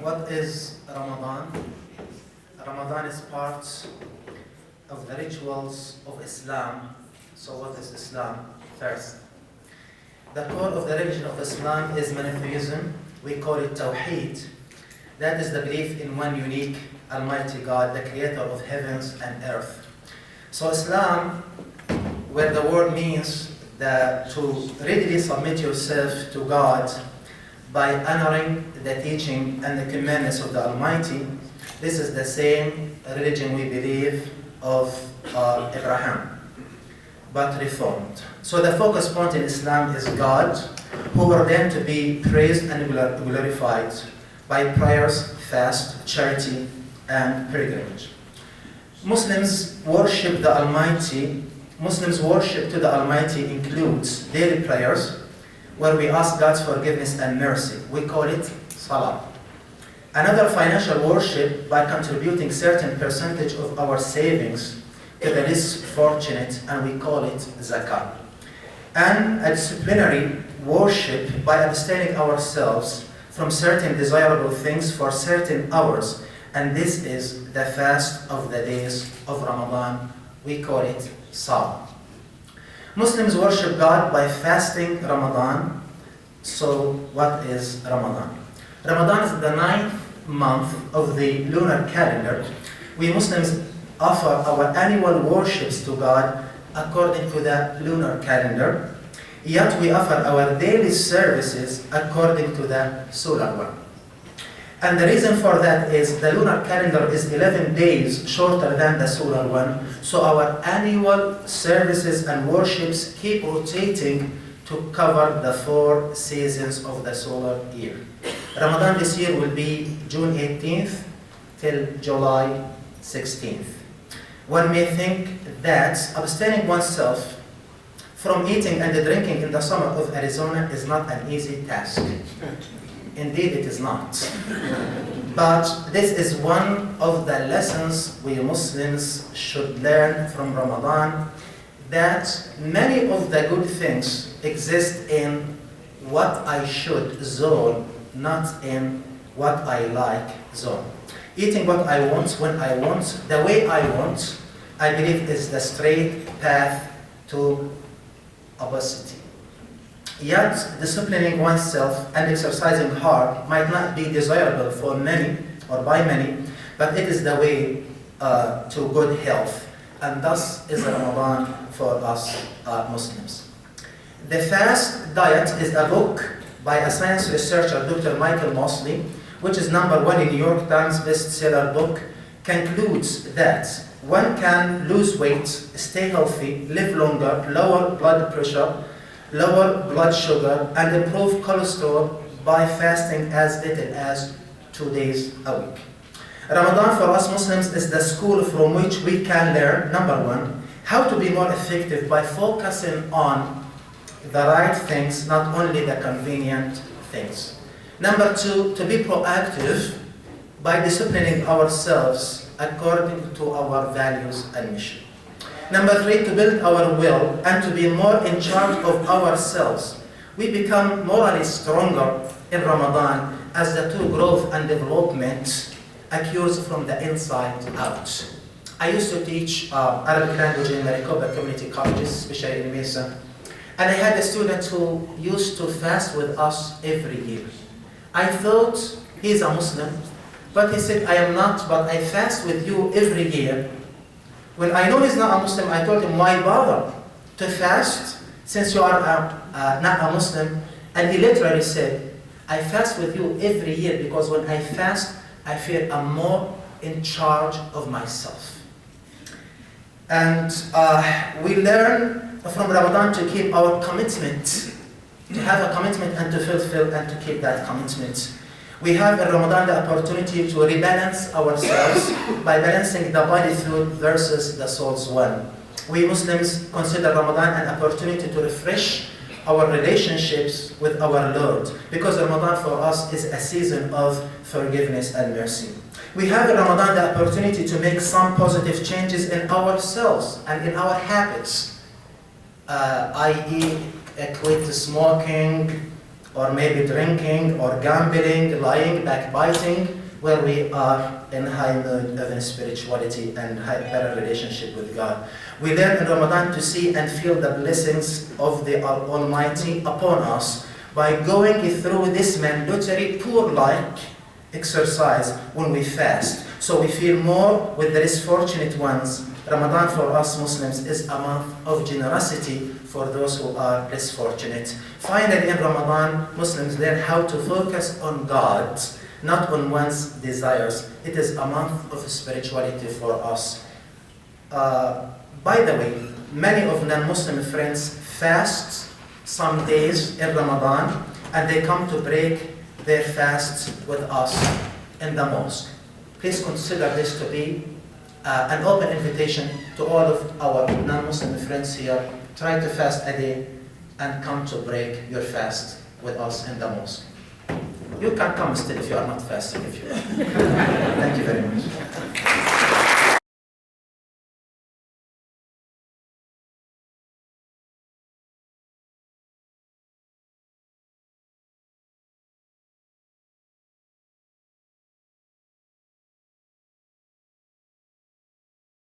What is Ramadan? Ramadan is part of the rituals of Islam. So what is Islam? First, the core of the religion of Islam is monotheism. We call it Tawheed. That is the belief in one unique, almighty God, the creator of heavens and earth. So Islam, where the word means that to readily submit yourself to God by honoring the teaching and the commandments of the Almighty, this is the same religion we believe of Abraham, but reformed. So the focus point in Islam is God, who ordained to be praised and glorified by prayers, fast, charity, and pilgrimage. Muslims worship the Almighty. Muslims' worship to the Almighty includes daily prayers, where we ask God's forgiveness and mercy. We call it Salah. Another financial worship by contributing certain percentage of our savings to the less fortunate, and we call it Zakah. And a disciplinary worship by abstaining ourselves from certain desirable things for certain hours, and this is the fast of the days of Ramadan. We call it Saum. Muslims worship God by fasting Ramadan. So what is Ramadan? Ramadan is the 9th month of the lunar calendar. We Muslims offer our annual worships to God according to the lunar calendar, yet we offer our daily services according to the solar one. And the reason for that is the lunar calendar is 11 days shorter than the solar one, so our annual services and worships keep rotating to cover the 4 seasons of the solar year. Ramadan this year will be June 18th till July 16th. One may think that abstaining oneself from eating and drinking in the summer of Arizona is not an easy task. Indeed, it is not. But this is one of the lessons we Muslims should learn from Ramadan, that many of the good things exist in what I should zone, not in what I like zone. Eating what I want, when I want, the way I want, I believe is the straight path to obesity. Yet, disciplining oneself and exercising hard might not be desirable for many or by many, but it is the way to good health, and thus is Ramadan for us Muslims. The Fast Diet is a book by a science researcher, Dr. Michael Mosley, which is #1 in New York Times bestseller book, concludes that one can lose weight, stay healthy, live longer, lower blood pressure, lower blood sugar, and improve cholesterol by fasting as little as 2 days a week. Ramadan for us Muslims is the school from which we can learn, #1, how to be more effective by focusing on the right things, not only the convenient things. #2, to be proactive by disciplining ourselves according to our values and mission. #3, to build our will and to be more in charge of ourselves. We become morally stronger in Ramadan as the true growth and development occurs from the inside out. I used to teach Arabic language in Maricopa Community Colleges, especially in Mesa, and I had a student who used to fast with us every year. I thought he's a Muslim, but he said, I am not, but I fast with you every year. When I know he's not a Muslim, I told him, why bother to fast since you are not a Muslim? And he literally said, I fast with you every year because when I fast, I feel I'm more in charge of myself. And we learn from Ramadan to keep our commitment, to have a commitment and to fulfill and to keep that commitment. We have in Ramadan the opportunity to rebalance ourselves by balancing the body food versus the soul's one. We Muslims consider Ramadan an opportunity to refresh our relationships with our Lord, because Ramadan for us is a season of forgiveness and mercy. We have in Ramadan the opportunity to make some positive changes in ourselves and in our habits, i.e. quit smoking, or maybe drinking, or gambling, lying, backbiting, where we are in high mood of spirituality and better relationship with God. We learn in Ramadan to see and feel the blessings of the Almighty upon us by going through this mandatory poor-like exercise when we fast. So we feel more with the less fortunate ones. Ramadan for us Muslims is a month of generosity for those who are less fortunate. Finally, in Ramadan, Muslims learn how to focus on God, not on one's desires. It is a month of spirituality for us. By the way, many of non-Muslim friends fast some days in Ramadan, and they come to break their fasts with us in the mosque. Please consider this to be an open invitation to all of our non-Muslim friends here. Try to fast a day and come to break your fast with us in the mosque. You can come still if you are not fasting if you want. Thank you very much.